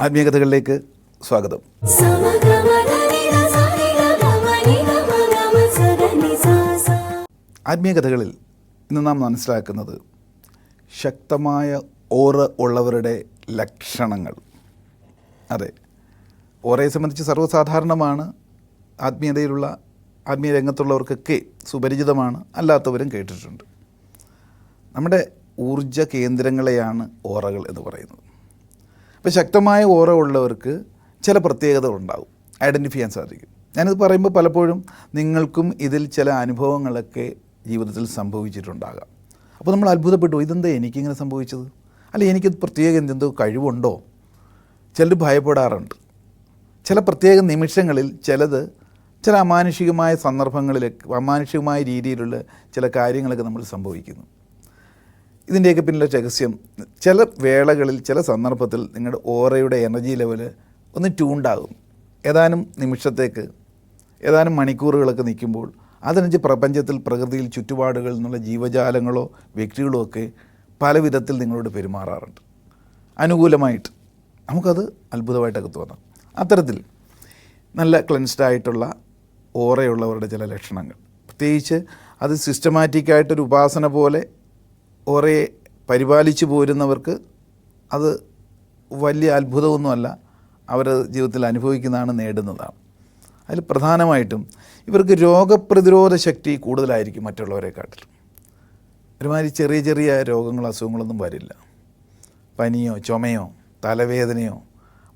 ആത്മീയകഥകളിലേക്ക് സ്വാഗതം. ആത്മീയകഥകളിൽ ഇന്ന് നാം മനസ്സിലാക്കുന്നത് ശക്തമായ ഓറ ഉള്ളവരുടെ ലക്ഷണങ്ങൾ. അതെ, ഓറയെ സംബന്ധിച്ച് സർവ്വസാധാരണമാണ്. ആത്മീയ രംഗത്തുള്ളവർക്കൊക്കെ സുപരിചിതമാണ്, അല്ലാത്തവരും കേട്ടിട്ടുണ്ട്. നമ്മുടെ ഊർജ കേന്ദ്രങ്ങളെയാണ് ഓറകൾ എന്ന് പറയുന്നത്. അപ്പോൾ ശക്തമായ ഓറ ഉള്ളവർക്ക് ചില പ്രത്യേകതകളുണ്ടാകും, ഐഡൻറ്റിഫൈ ചെയ്യാൻ സാധിക്കും. ഞാനിത് പറയുമ്പോൾ പലപ്പോഴും നിങ്ങൾക്കും ഇതിൽ ചില അനുഭവങ്ങളൊക്കെ ജീവിതത്തിൽ സംഭവിച്ചിട്ടുണ്ടാകാം. അപ്പോൾ നമ്മൾ അത്ഭുതപ്പെട്ടു, ഇതെന്താ എനിക്കിങ്ങനെ സംഭവിച്ചത്, അല്ല എനിക്ക് പ്രത്യേക എന്തെന്തോ കഴിവുണ്ടോ? ചിലർ ഭയപ്പെടാറുണ്ട്. ചില പ്രത്യേക നിമിഷങ്ങളിൽ ചില അമാനുഷികമായ സന്ദർഭങ്ങളിലേക്ക് അമാനുഷികമായ രീതിയിലുള്ള ചില കാര്യങ്ങളൊക്കെ നമ്മൾ സംഭവിക്കുന്നു. ഇതിൻ്റെയൊക്കെ പിന്നിലെ രഹസ്യം, ചില വേളകളിൽ ചില സന്ദർഭത്തിൽ നിങ്ങളുടെ ഓറയുടെ എനർജി ലെവൽ ഒന്ന് ട്യൂണ്ടാകും. ഏതാനും നിമിഷത്തേക്ക്, ഏതാനും മണിക്കൂറുകളൊക്കെ നിൽക്കുമ്പോൾ അതിനനുസരിച്ച് പ്രപഞ്ചത്തിൽ, പ്രകൃതിയിൽ, ചുറ്റുപാടുകളിൽ നിന്നുള്ള ജീവജാലങ്ങളോ വ്യക്തികളോ ഒക്കെ പല വിധത്തിൽ നിങ്ങളോട് പെരുമാറാറുണ്ട് അനുകൂലമായിട്ട്. നമുക്കത് അത്ഭുതമായിട്ടൊക്കെ തോന്നാം. അത്തരത്തിൽ നല്ല ക്ലെൻസ്ഡ് ആയിട്ടുള്ള ഓറയുള്ളവരുടെ ചില ലക്ഷണങ്ങൾ, പ്രത്യേകിച്ച് അത് സിസ്റ്റമാറ്റിക്കായിട്ടൊരു ഉപാസന പോലെ ഓറയെ പരിപാലിച്ചു പോരുന്നവർക്ക് അത് വലിയ അത്ഭുതമൊന്നുമല്ല, അവർ ജീവിതത്തിൽ അനുഭവിക്കുന്നതാണ്, നേടുന്നതാണ്. അതിൽ പ്രധാനമായിട്ടും ഇവർക്ക് രോഗപ്രതിരോധ ശക്തി കൂടുതലായിരിക്കും മറ്റുള്ളവരെക്കാട്ടിലും. ഒരുമാതിരി ചെറിയ ചെറിയ രോഗങ്ങളോ അസുഖങ്ങളൊന്നും വരില്ല. പനിയോ ചുമയോ തലവേദനയോ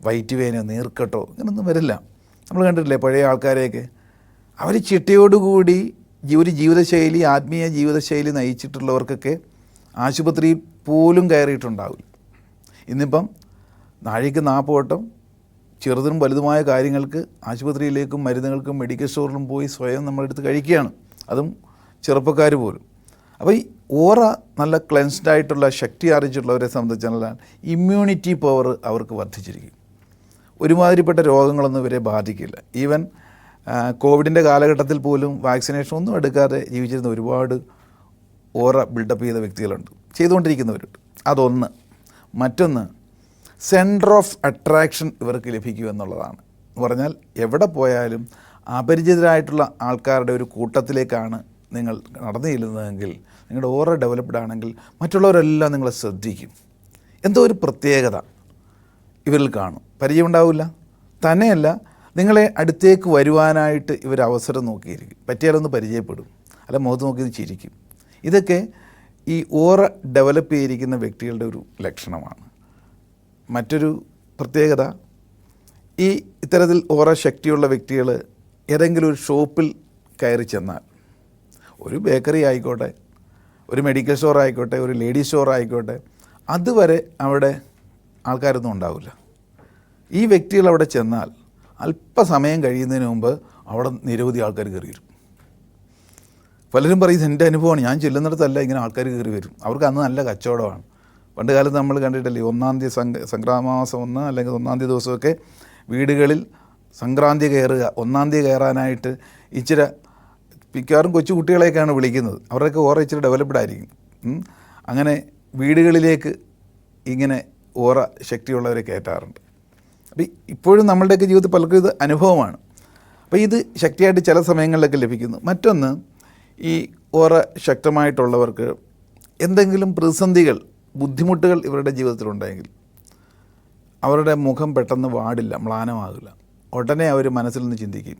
വയറ്റ് വേനയോ നീർക്കെട്ടോ ഇങ്ങനൊന്നും വരില്ല. നമ്മൾ കണ്ടിട്ടില്ലേ പഴയ ആൾക്കാരെയൊക്കെ, അവർ ചിട്ടയോടുകൂടി ഒരു ജീവിതശൈലി, ആത്മീയ ജീവിതശൈലി നയിച്ചിട്ടുള്ളവർക്കൊക്കെ ആശുപത്രിയിൽ പോലും കയറിയിട്ടുണ്ടാവില്ല. ഇന്നിപ്പം നാഴിക്ക് 40 വട്ടം ചെറുതും വലുതുമായ കാര്യങ്ങൾക്ക് ആശുപത്രിയിലേക്കും മരുന്നുകൾക്കും മെഡിക്കൽ സ്റ്റോറിലും പോയി സ്വയം നമ്മളെടുത്ത് കഴിക്കുകയാണ്, അതും ചെറുപ്പക്കാർ പോലും. അപ്പോൾ ഈ ഓറ നല്ല ക്ലെൻസ്ഡ് ആയിട്ടുള്ള ശക്തി ആർജിച്ചിട്ടുള്ളവരെ സംബന്ധിച്ചാൽ ഇമ്മ്യൂണിറ്റി പവർ അവർക്ക് വർദ്ധിച്ചിരിക്കും. ഒരുമാതിരിപ്പെട്ട രോഗങ്ങളൊന്നും ഇവരെ ബാധിക്കില്ല. ഈവൻ കോവിഡിൻ്റെ കാലഘട്ടത്തിൽ പോലും വാക്സിനേഷൻ ഒന്നും എടുക്കാതെ ജീവിച്ചിരുന്ന ഒരുപാട് ഓറ ബിൽഡപ്പ് ചെയ്ത വ്യക്തികളുണ്ട്, ചെയ്തുകൊണ്ടിരിക്കുന്നവരുണ്ട്. അതൊന്ന്. മറ്റൊന്ന്, സെൻറ്റർ ഓഫ് അട്രാക്ഷൻ ഇവർക്ക് ലഭിക്കും എന്നുള്ളതാണ്. എന്ന് പറഞ്ഞാൽ എവിടെ പോയാലും അപരിചിതരായിട്ടുള്ള ആൾക്കാരുടെ ഒരു കൂട്ടത്തിലേക്കാണ് നിങ്ങൾ നടന്നു ചെല്ലുന്നതെങ്കിൽ, നിങ്ങളുടെ ഓറ ഡെവലപ്ഡ് ആണെങ്കിൽ മറ്റുള്ളവരെല്ലാം നിങ്ങളെ ശ്രദ്ധിക്കും. എന്തോ ഒരു പ്രത്യേകത ഇവരിൽ കാണും. പരിചയമുണ്ടാവില്ല, തന്നെയല്ല നിങ്ങളെ അടുത്തേക്ക് വരുവാനായിട്ട് ഇവർ അവസരം നോക്കിയിരിക്കും. പറ്റിയാലൊന്ന് പരിചയപ്പെടും, അല്ല മുഖത്ത് നോക്കി ചിരിക്കും. ഇതൊക്കെ ഈ ഓറ ഡെവലപ്പ് ചെയ്തിരിക്കുന്ന വ്യക്തികളുടെ ഒരു ലക്ഷണമാണ്. മറ്റൊരു പ്രത്യേകത, ഇത്തരത്തിൽ ഓറ ശക്തിയുള്ള വ്യക്തികൾ ഏതെങ്കിലും ഒരു ഷോപ്പിൽ കയറി ചെന്നാൽ, ഒരു ബേക്കറി ആയിക്കോട്ടെ, ഒരു മെഡിക്കൽ സ്റ്റോർ ആയിക്കോട്ടെ, ഒരു ലേഡീസ് സ്റ്റോർ ആയിക്കോട്ടെ, അതുവരെ അവിടെ ആൾക്കാരൊന്നും ഉണ്ടാവില്ല. ഈ വ്യക്തികൾ അവിടെ ചെന്നാൽ അല്പസമയം കഴിയുന്നതിന് മുമ്പ് അവിടെ നിരവധി ആൾക്കാർ കയറി വരും. പലരും പറയും, എൻ്റെ അനുഭവമാണ്, ഞാൻ ചെല്ലുന്നിടത്തല്ല ഇങ്ങനെ ആൾക്കാർ കയറി വരും. അവർക്ക് അന്ന് നല്ല കച്ചവടമാണ്. പണ്ട് കാലത്ത് നമ്മൾ കണ്ടിട്ടില്ലേ, 1-ാം തീയതി സംക്രാമാസം 1 അല്ലെങ്കിൽ 1-ാം തീയതി ദിവസമൊക്കെ വീടുകളിൽ സംക്രാന്തി കയറുക, 1-ാം തീയതി കയറാനായിട്ട് ഇച്ചിരി മിക്കവാറും കൊച്ചു കുട്ടികളെയൊക്കെയാണ് വിളിക്കുന്നത്. അവരുടെയൊക്കെ ഓറ ഇച്ചിരി ഡെവലപ്ഡ് ആയിരിക്കും. അങ്ങനെ വീടുകളിലേക്ക് ഇങ്ങനെ ഓറ ശക്തിയുള്ളവരെ കയറ്റാറുണ്ട്. അപ്പോൾ ഇപ്പോഴും നമ്മളുടെയൊക്കെ ജീവിതത്തിൽ പലർക്കും ഇത് അനുഭവമാണ്. അപ്പോൾ ഇത് ശക്തിയായിട്ട് ചില സമയങ്ങളിലൊക്കെ ലഭിക്കുന്നു. മറ്റൊന്ന്, ഈ ഓറ ശക്തമായിട്ടുള്ളവർക്ക് എന്തെങ്കിലും പ്രതിസന്ധികൾ, ബുദ്ധിമുട്ടുകൾ ഇവരുടെ ജീവിതത്തിലുണ്ടെങ്കിൽ അവരുടെ മുഖം പെട്ടെന്ന് വാടില്ല, മ്ലാനമാകില്ല. ഉടനെ അവർ മനസ്സിൽ നിന്ന് ചിന്തിക്കും,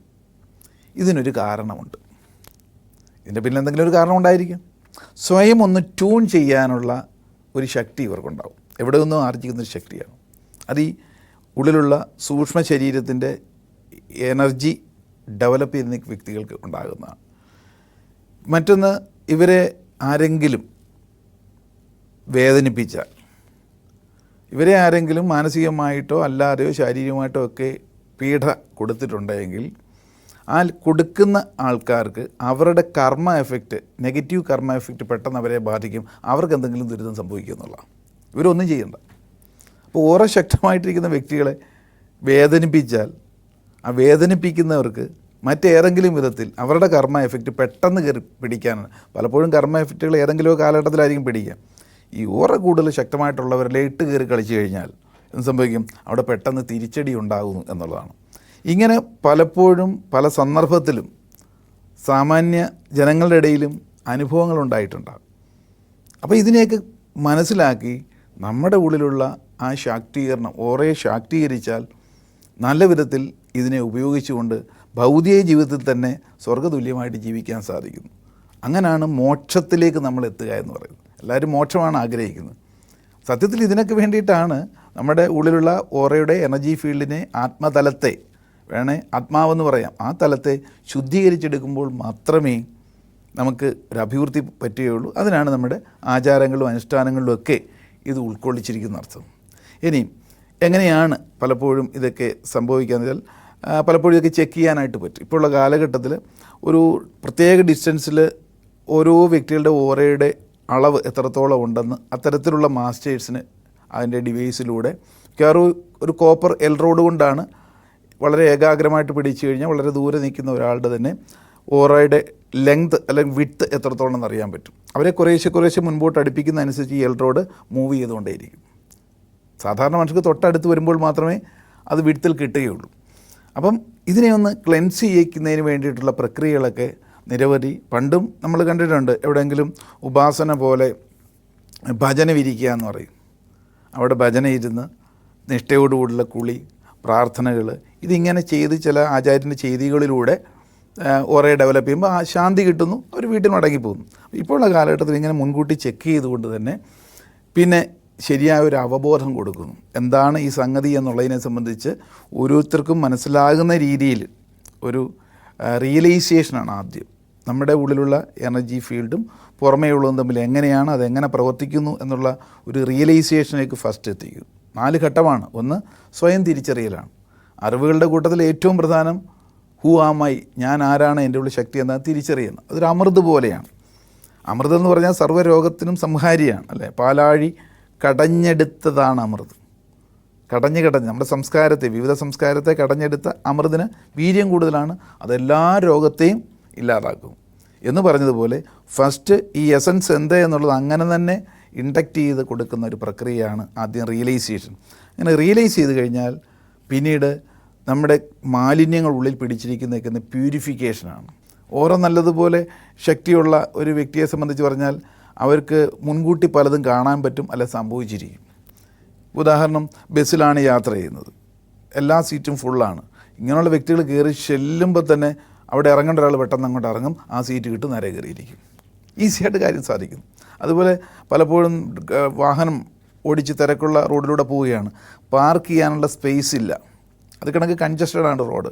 ഇതിനൊരു കാരണമുണ്ട്, ഇതിൻ്റെ പിന്നിൽ എന്തെങ്കിലും ഒരു കാരണം ഉണ്ടായിരിക്കും. സ്വയം ഒന്ന് ട്യൂൺ ചെയ്യാനുള്ള ഒരു ശക്തി ഇവർക്കുണ്ടാവും. എവിടെ നിന്നും ആർജിക്കുന്നൊരു ശക്തിയാണ്. അത് ഈ ഉള്ളിലുള്ള സൂക്ഷ്മ ശരീരത്തിൻ്റെ എനർജി ഡെവലപ്പ് ചെയ്യുന്ന വ്യക്തികൾക്ക് ഉണ്ടാകുന്നതാണ്. മറ്റൊന്ന്, ഇവരെ ആരെങ്കിലും വേദനിപ്പിച്ചാൽ, ഇവരെ ആരെങ്കിലും മാനസികമായിട്ടോ അല്ലാതെയോ ശാരീരികമായിട്ടോ ഒക്കെ പീഡ കൊടുത്തിട്ടുണ്ടെങ്കിൽ ആ കൊടുക്കുന്ന ആൾക്കാർക്ക് അവരുടെ കർമ്മ എഫക്റ്റ്, നെഗറ്റീവ് കർമ്മ എഫക്റ്റ് പെട്ടെന്ന് അവരെ ബാധിക്കും. അവർക്ക് എന്തെങ്കിലും ദുരിതം സംഭവിക്കും എന്നുള്ളതാണ്. ഇവരൊന്നും ചെയ്യണ്ട. അപ്പോൾ ഓറ ശക്തമായിട്ടിരിക്കുന്ന വ്യക്തികളെ വേദനിപ്പിച്ചാൽ ആ വേദനിപ്പിക്കുന്നവർക്ക് മറ്റേതെങ്കിലും വിധത്തിൽ അവരുടെ കർമ്മ എഫക്റ്റ് പെട്ടെന്ന് കയറി പിടിക്കാനാണ്. പലപ്പോഴും കർമ്മ എഫക്റ്റുകൾ ഏതെങ്കിലും കാലഘട്ടത്തിലായിരിക്കും പിടിക്കുക. ഈ ഓറ കൂടുതൽ ശക്തമായിട്ടുള്ളവരിലെ ഇട്ട് കയറി കളിച്ചു കഴിഞ്ഞാൽ എന്ത് സംഭവിക്കും? അവിടെ പെട്ടെന്ന് തിരിച്ചടി ഉണ്ടാകുന്നു എന്നുള്ളതാണ്. ഇങ്ങനെ പലപ്പോഴും പല സന്ദർഭത്തിലും സാമാന്യ ജനങ്ങളുടെ ഇടയിലും അനുഭവങ്ങളുണ്ടായിട്ടുണ്ടാകും. അപ്പോൾ ഇതിനെയൊക്കെ മനസ്സിലാക്കി നമ്മുടെ ഉള്ളിലുള്ള ആ ശാക്തീകരണം, ഓറയെ ശാക്തീകരിച്ചാൽ നല്ല വിധത്തിൽ ഇതിനെ ഉപയോഗിച്ചുകൊണ്ട് ഭൗതിക ജീവിതത്തിൽ തന്നെ സ്വർഗ്ഗതുല്യമായിട്ട് ജീവിക്കാൻ സാധിക്കുന്നു. അങ്ങനെയാണ് മോക്ഷത്തിലേക്ക് നമ്മൾ എത്തുക എന്ന് പറയുന്നത്. എല്ലാവരും മോക്ഷമാണ് ആഗ്രഹിക്കുന്നത്. സത്യത്തിൽ ഇതിനൊക്കെ വേണ്ടിയിട്ടാണ് നമ്മുടെ ഉള്ളിലുള്ള ഓറയുടെ എനർജി ഫീൽഡിനെ, ആത്മതലത്തെ വേണേ ആത്മാവെന്ന് പറയാം, ആ തലത്തെ ശുദ്ധീകരിച്ചെടുക്കുമ്പോൾ മാത്രമേ നമുക്ക് ഒരു അഭിവൃദ്ധി പറ്റുകയുള്ളൂ. അതിനാണ് നമ്മുടെ ആചാരങ്ങളിലും അനുഷ്ഠാനങ്ങളിലും ഒക്കെ ഇത് ഉൾക്കൊള്ളിച്ചിരിക്കുന്ന അർത്ഥം. ഇനി എങ്ങനെയാണ് പലപ്പോഴും ഇതൊക്കെ സംഭവിക്കാന്ന് വെച്ചാൽ, പലപ്പോഴും ഇതൊക്കെ ചെക്ക് ചെയ്യാനായിട്ട് പറ്റും. ഇപ്പോഴുള്ള കാലഘട്ടത്തിൽ ഒരു പ്രത്യേക ഡിസ്റ്റൻസിൽ ഓരോ വ്യക്തികളുടെ ഓറയുടെ അളവ് എത്രത്തോളം ഉണ്ടെന്ന് അത്തരത്തിലുള്ള മാസ്റ്റേഴ്സിന് അതിൻ്റെ ഡിവൈസിലൂടെ ഒരു കോപ്പർ എൽറോഡ് കൊണ്ടാണ് വളരെ ഏകാഗ്രമായിട്ട് പിടിച്ചു കഴിഞ്ഞാൽ വളരെ ദൂരെ നിൽക്കുന്ന ഒരാളുടെ തന്നെ ഓറയുടെ ലെങ്ത് അല്ലെങ്കിൽ വിഡ്ത്ത് എത്രത്തോളം എന്നറിയാൻ പറ്റും. അവരെ കുറേശ്ശെ മുൻപോട്ട് അടുപ്പിക്കുന്നതനുസരിച്ച് ഈ എൽറോഡ് മൂവ് ചെയ്തുകൊണ്ടേയിരിക്കും. സാധാരണ മനുഷ്യർക്ക് തൊട്ടടുത്ത് വരുമ്പോൾ മാത്രമേ അത് വിഡ്ത്തിൽ കിട്ടുകയുള്ളൂ. അപ്പം ഇതിനെ ഒന്ന് ക്ലെൻസ് ചെയ്യിക്കുന്നതിന് വേണ്ടിയിട്ടുള്ള പ്രക്രിയകളൊക്കെ നിരവധി പണ്ടും നമ്മൾ കണ്ടിട്ടുണ്ട്. എവിടെയെങ്കിലും ഉപാസന പോലെ ഭജന വിരിക്കുക എന്ന് പറയും. അവിടെ ഭജന ഇരുന്ന് നിഷ്ഠയോടുകൂടിയുള്ള കുളി, പ്രാർത്ഥനകൾ, ഇതിങ്ങനെ ചെയ്ത് ചില ആചാര്യൻ്റെ ചെയ്തികളിലൂടെ ഓറയെ ഡെവലപ്പ് ചെയ്യുമ്പോൾ ആ ശാന്തി കിട്ടുന്നു, അവർ വീട്ടിൽ മടങ്ങിപ്പോകുന്നു. ഇപ്പോഴുള്ള കാലഘട്ടത്തിൽ ഇങ്ങനെ മുൻകൂട്ടി ചെക്ക് ചെയ്തുകൊണ്ട് തന്നെ പിന്നെ ശരിയായ ഒരു അവബോധം കൊടുക്കുന്നു. എന്താണ് ഈ സംഗതി എന്നുള്ളതിനെ സംബന്ധിച്ച് ഓരോരുത്തർക്കും മനസ്സിലാകുന്ന രീതിയിൽ ഒരു റിയലൈസേഷനാണ് ആദ്യം. നമ്മുടെ ഉള്ളിലുള്ള എനർജി ഫീൽഡും പുറമേയുള്ളതും തമ്മിൽ എങ്ങനെയാണ്, അതെങ്ങനെ പ്രവർത്തിക്കുന്നു എന്നുള്ള ഒരു റിയലൈസേഷനിലേക്ക് ഫസ്റ്റ് എത്തിക്കും. 4 ഘട്ടമാണ്. ഒന്ന്, സ്വയം തിരിച്ചറിയലാണ്. അറിവുകളുടെ കൂട്ടത്തിൽ ഏറ്റവും പ്രധാനം ഹൂ ആമായി, ഞാൻ ആരാണ്, എൻ്റെ ഉള്ളിൽ ശക്തി എന്താ തിരിച്ചറിയുന്നത്. അതൊരു അമൃത് പോലെയാണ്. അമൃതം എന്ന് പറഞ്ഞാൽ സർവ്വരോഗത്തിനും സംഹാരിയാണ്, അല്ലേ? പാലാഴി കടഞ്ഞെടുത്തതാണ് അമൃത്. കടഞ്ഞ് നമ്മുടെ സംസ്കാരത്തെ, വിവിധ സംസ്കാരത്തെ കടഞ്ഞെടുത്ത അമൃതിന് വീര്യം കൂടുതലാണ്. അതെല്ലാ രോഗത്തെയും ഇല്ലാതാക്കും എന്ന് പറഞ്ഞതുപോലെ ഫസ്റ്റ് ഈ എസൻസ് എന്ത് എന്നുള്ളത് അങ്ങനെ തന്നെ ഇൻഡക്റ്റ് ചെയ്ത് കൊടുക്കുന്ന ഒരു പ്രക്രിയയാണ് ആദ്യം റിയലൈസേഷൻ. അങ്ങനെ റിയലൈസ് ചെയ്ത് കഴിഞ്ഞാൽ പിന്നീട് നമ്മുടെ മാലിന്യങ്ങൾ ഉള്ളിൽ പിടിച്ചിരിക്കുന്ന പ്യൂരിഫിക്കേഷനാണ്. ഓരോ നല്ലതുപോലെ ശക്തിയുള്ള ഒരു വ്യക്തിയെ സംബന്ധിച്ച് പറഞ്ഞാൽ അവർക്ക് മുൻകൂട്ടി പലതും കാണാൻ പറ്റും, അല്ല സംഭവിച്ചിരിക്കും. ഉദാഹരണം, ബസ്സിലാണ് യാത്ര ചെയ്യുന്നത്, എല്ലാ സീറ്റും ഫുള്ളാണ്. ഇങ്ങനെയുള്ള വ്യക്തികൾ കയറി ചെല്ലുമ്പോൾ തന്നെ അവിടെ ഇറങ്ങേണ്ട ഒരാൾ പെട്ടെന്ന് അങ്ങോട്ട് ഇറങ്ങും, ആ സീറ്റ് കിട്ടും, നേരെ കയറിയിരിക്കും. ഈസിയായിട്ട് കാര്യം സാധിക്കും. അതുപോലെ പലപ്പോഴും വാഹനം ഓടിച്ച് തിരക്കുള്ള റോഡിലൂടെ പോവുകയാണ്, പാർക്ക് ചെയ്യാനുള്ള സ്പേസ് ഇല്ല, അത് കണക്ക് കൺജസ്റ്റഡ് ആണ് റോഡ്.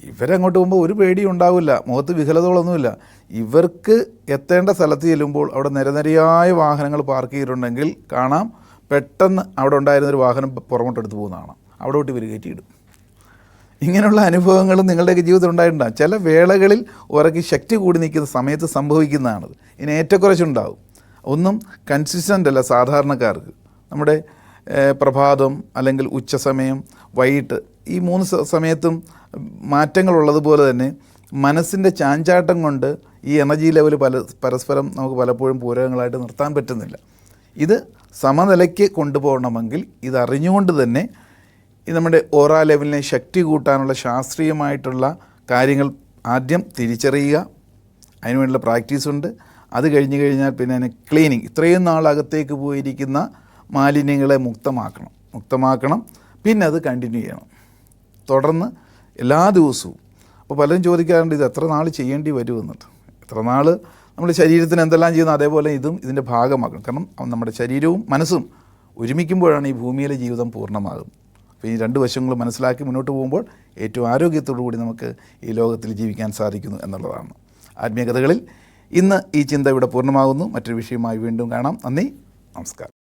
ഇവരങ്ങോട്ട് പോകുമ്പോൾ ഒരു പേടിയും ഉണ്ടാവില്ല, മുഖത്ത് വിഹലതകളൊന്നുമില്ല. ഇവർക്ക് എത്തേണ്ട സ്ഥലത്ത് ചെല്ലുമ്പോൾ അവിടെ നിരനിരയായ വാഹനങ്ങൾ പാർക്ക് ചെയ്തിട്ടുണ്ടെങ്കിൽ കാണാം, പെട്ടെന്ന് അവിടെ ഉണ്ടായിരുന്നൊരു വാഹനം പുറകോട്ടെടുത്ത് പോകുന്നതാണ്, അവിടെ വിട്ട് ഇവർ കയറ്റിയിടും. ഇങ്ങനെയുള്ള അനുഭവങ്ങളും നിങ്ങളുടെയൊക്കെ ജീവിതത്തിൽ ഉണ്ടായിട്ടുണ്ടാകും. ചില വേളകളിൽ ഉറക്കി ശക്തി കൂടി നിൽക്കുന്ന സമയത്ത് സംഭവിക്കുന്നതാണത്. ഇതിന് ഏറ്റക്കുറച്ചുണ്ടാവും. ഒന്നും കൺസിസ്റ്റൻ്റ് അല്ല സാധാരണക്കാർക്ക്. നമ്മുടെ പ്രഭാതം അല്ലെങ്കിൽ ഉച്ചസമയം, വൈകിട്ട്, ഈ 3 സമയത്തും മാറ്റങ്ങളുള്ളതുപോലെ തന്നെ മനസ്സിൻ്റെ ചാഞ്ചാട്ടം കൊണ്ട് ഈ എനർജി ലെവൽ പരസ്പരം നമുക്ക് പലപ്പോഴും പൂരകങ്ങളായിട്ട് നിർത്താൻ പറ്റുന്നില്ല. ഇത് സമനിലയ്ക്ക് കൊണ്ടുപോകണമെങ്കിൽ ഇതറിഞ്ഞുകൊണ്ട് തന്നെ ഈ നമ്മുടെ ഓറ ലെവലിനെ ശക്തി കൂട്ടാനുള്ള ശാസ്ത്രീയമായിട്ടുള്ള കാര്യങ്ങൾ ആദ്യം തിരിച്ചറിയുക. അതിനുവേണ്ടിയുള്ള പ്രാക്ടീസുണ്ട്. അത് കഴിഞ്ഞ് കഴിഞ്ഞാൽ പിന്നെ അതിനെ ക്ലീനിങ്, ഇത്രയും നാളകത്തേക്ക് പോയിരിക്കുന്ന മാലിന്യങ്ങളെ മുക്തമാക്കണം. പിന്നെ അത് കണ്ടിന്യൂ ചെയ്യണം തുടർന്ന് എല്ലാ ദിവസവും. അപ്പോൾ പലരും ചോദിക്കാറുണ്ട്, ഇത് എത്ര നാൾ ചെയ്യേണ്ടി വരുമെന്നിട്ട്. എത്ര നാൾ നമ്മൾ ശരീരത്തിന് എന്തെല്ലാം ചെയ്യുന്നു അതേപോലെ ഇതും ഇതിൻ്റെ ഭാഗമാക്കണം. കാരണം നമ്മുടെ ശരീരവും മനസ്സും ഒരുമിക്കുമ്പോഴാണ് ഈ ഭൂമിയിലെ ജീവിതം പൂർണ്ണമാകുന്നത്. അപ്പോൾ ഈ 2 വശങ്ങളും മനസ്സിലാക്കി മുന്നോട്ട് പോകുമ്പോൾ ഏറ്റവും ആരോഗ്യത്തോടു കൂടി നമുക്ക് ഈ ലോകത്തിൽ ജീവിക്കാൻ സാധിക്കുന്നു എന്നുള്ളതാണ്. ആത്മീയകഥകളിൽ ഇന്ന് ഈ ചിന്ത ഇവിടെ പൂർണ്ണമാകുന്നു. മറ്റൊരു വിഷയമായി വീണ്ടും കാണാം. നന്ദി, നമസ്കാരം.